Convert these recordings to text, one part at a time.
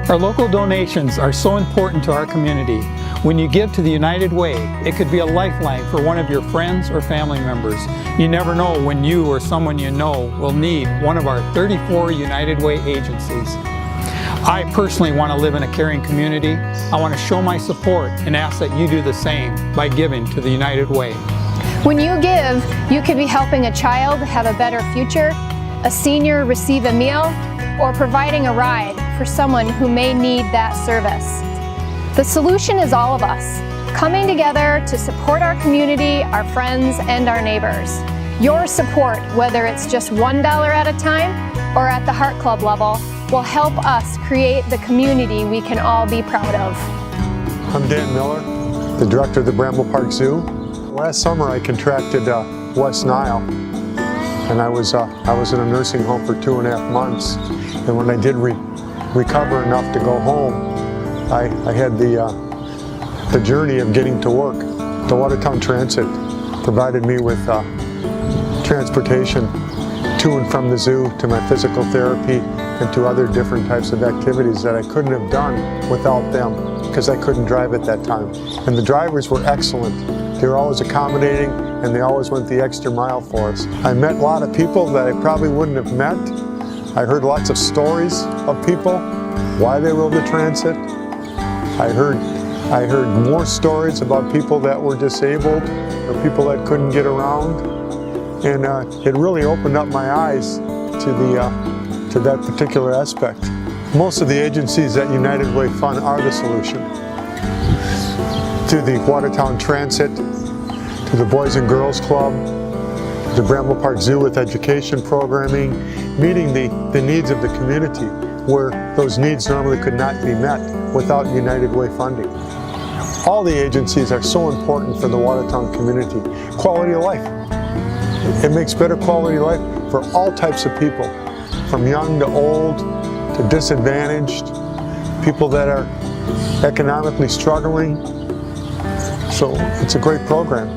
Our local donations are so important to our community. When you give to the United Way, it could be a lifeline for one of your friends or family members. You never know when you or someone you know will need one of our 34 United Way agencies. I personally want to live in a caring community. I want to show my support and ask that you do the same by giving to the United Way. When you give, you could be helping a child have a better future, a senior receive a meal, or providing a ride for someone who may need that service. The solution is all of us, coming together to support our community, our friends, and our neighbors. Your support, whether it's just $1 at a time or at the Heart Club level, will help us create the community we can all be proud of. I'm Dan Miller, the director of the Bramble Park Zoo. Last summer I contracted West Nile, and I was in a nursing home for 2.5 months. And when I did recover enough to go home, I had the journey of getting to work. The Watertown Transit provided me with transportation to and from the zoo, to my physical therapy, and to other different types of activities that I couldn't have done without them, because I couldn't drive at that time. And the drivers were excellent. They were always accommodating, and they always went the extra mile for us. I met a lot of people that I probably wouldn't have met. I heard lots of stories of people, why they rode the transit. I heard more stories about people that were disabled or people that couldn't get around, and it really opened up my eyes to that particular aspect. Most of the agencies that United Way fund are the solution. To the Watertown Transit, to the Boys and Girls Club, the Bramble Park Zoo with education programming, meeting the needs of the community where those needs normally could not be met without United Way funding. All the agencies are so important for the Watertown community. Quality of life. It makes better quality of life for all types of people, from young to old to disadvantaged, people that are economically struggling. So it's a great program.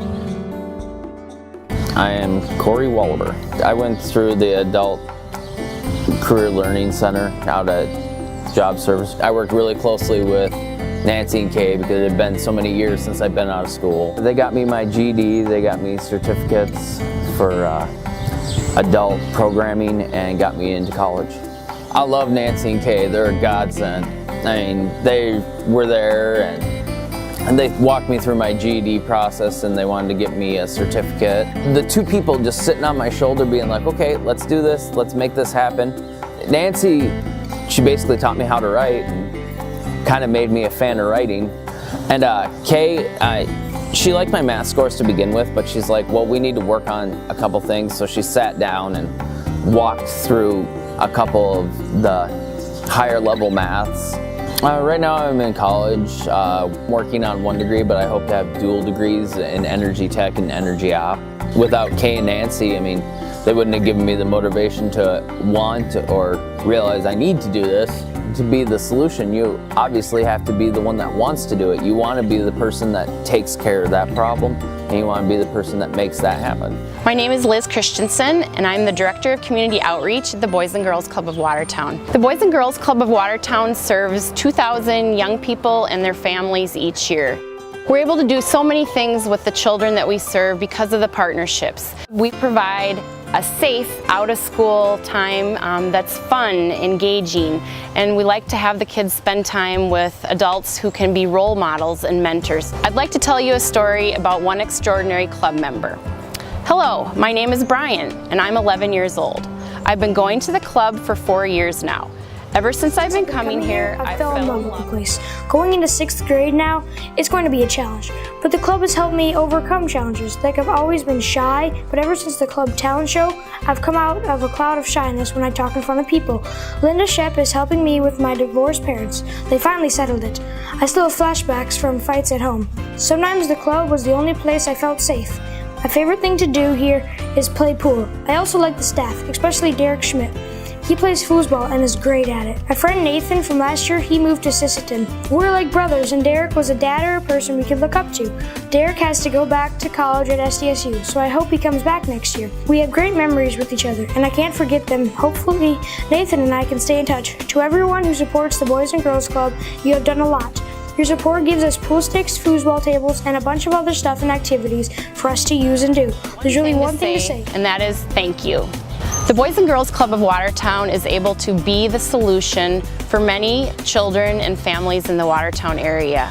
I am Corey Wallaber. I went through the Adult Career Learning Center out at Job Service. I worked really closely with Nancy and Kay because it had been so many years since I'd been out of school. They got me my GED, they got me certificates for adult programming and got me into college. I love Nancy and Kay, they're a godsend. I mean, they were there and they walked me through my GED process and they wanted to get me a certificate. The two people just sitting on my shoulder being like, okay, let's do this, let's make this happen. Nancy, she basically taught me how to write and kind of made me a fan of writing. And Kay, she liked my math scores to begin with, but she's like, well, we need to work on a couple things. So she sat down and walked through a couple of the higher level maths. Right now I'm in college, working on 1 degree, but I hope to have dual degrees in energy tech and energy op. Without Kay and Nancy, I mean, they wouldn't have given me the motivation to want or realize I need to do this. To be the solution, you obviously have to be the one that wants to do it. You want to be the person that takes care of that problem, and you want to be the person that makes that happen. My name is Liz Christensen, and I'm the Director of Community Outreach at the Boys and Girls Club of Watertown. The Boys and Girls Club of Watertown serves 2,000 young people and their families each year. We're able to do so many things with the children that we serve because of the partnerships. We provide a safe out-of-school time that's fun, engaging, and we like to have the kids spend time with adults who can be role models and mentors. I'd like to tell you a story about one extraordinary club member. Hello, my name is Brian, and I'm 11 years old. I've been going to the club for 4 years now. Ever since I've been coming here, I fell in love with the place. Going into 6th grade now, it's going to be a challenge. But the club has helped me overcome challenges. Like, I've always been shy, but ever since the club talent show, I've come out of a cloud of shyness when I talk in front of people. Linda Shep is helping me with my divorced parents. They finally settled it. I still have flashbacks from fights at home. Sometimes the club was the only place I felt safe. My favorite thing to do here is play pool. I also like the staff, especially Derek Schmidt. He plays foosball and is great at it. My friend Nathan from last year, he moved to Sisseton. We're like brothers, and Derek was a dad or a person we could look up to. Derek has to go back to college at SDSU, so I hope he comes back next year. We have great memories with each other, and I can't forget them. Hopefully, Nathan and I can stay in touch. To everyone who supports the Boys and Girls Club, you have done a lot. Your support gives us pool sticks, foosball tables, and a bunch of other stuff and activities for us to use and do. There's really one thing to say, and that is thank you. The Boys and Girls Club of Watertown is able to be the solution for many children and families in the Watertown area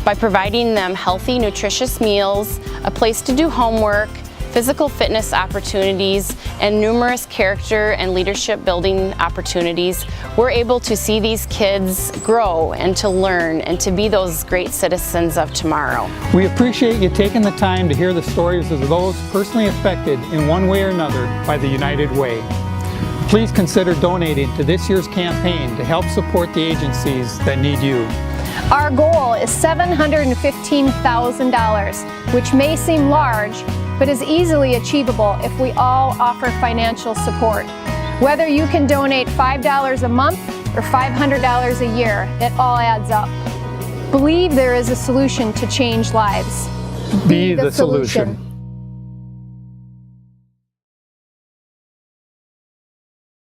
by providing them healthy, nutritious meals, a place to do homework, physical fitness opportunities, and numerous character and leadership building opportunities. We're able to see these kids grow and to learn and to be those great citizens of tomorrow. We appreciate you taking the time to hear the stories of those personally affected in one way or another by the United Way. Please consider donating to this year's campaign to help support the agencies that need you. Our goal is $715,000, which may seem large, but is easily achievable if we all offer financial support. Whether you can donate $5 a month or $500 a year, it all adds up. Believe there is a solution to change lives. Be the solution.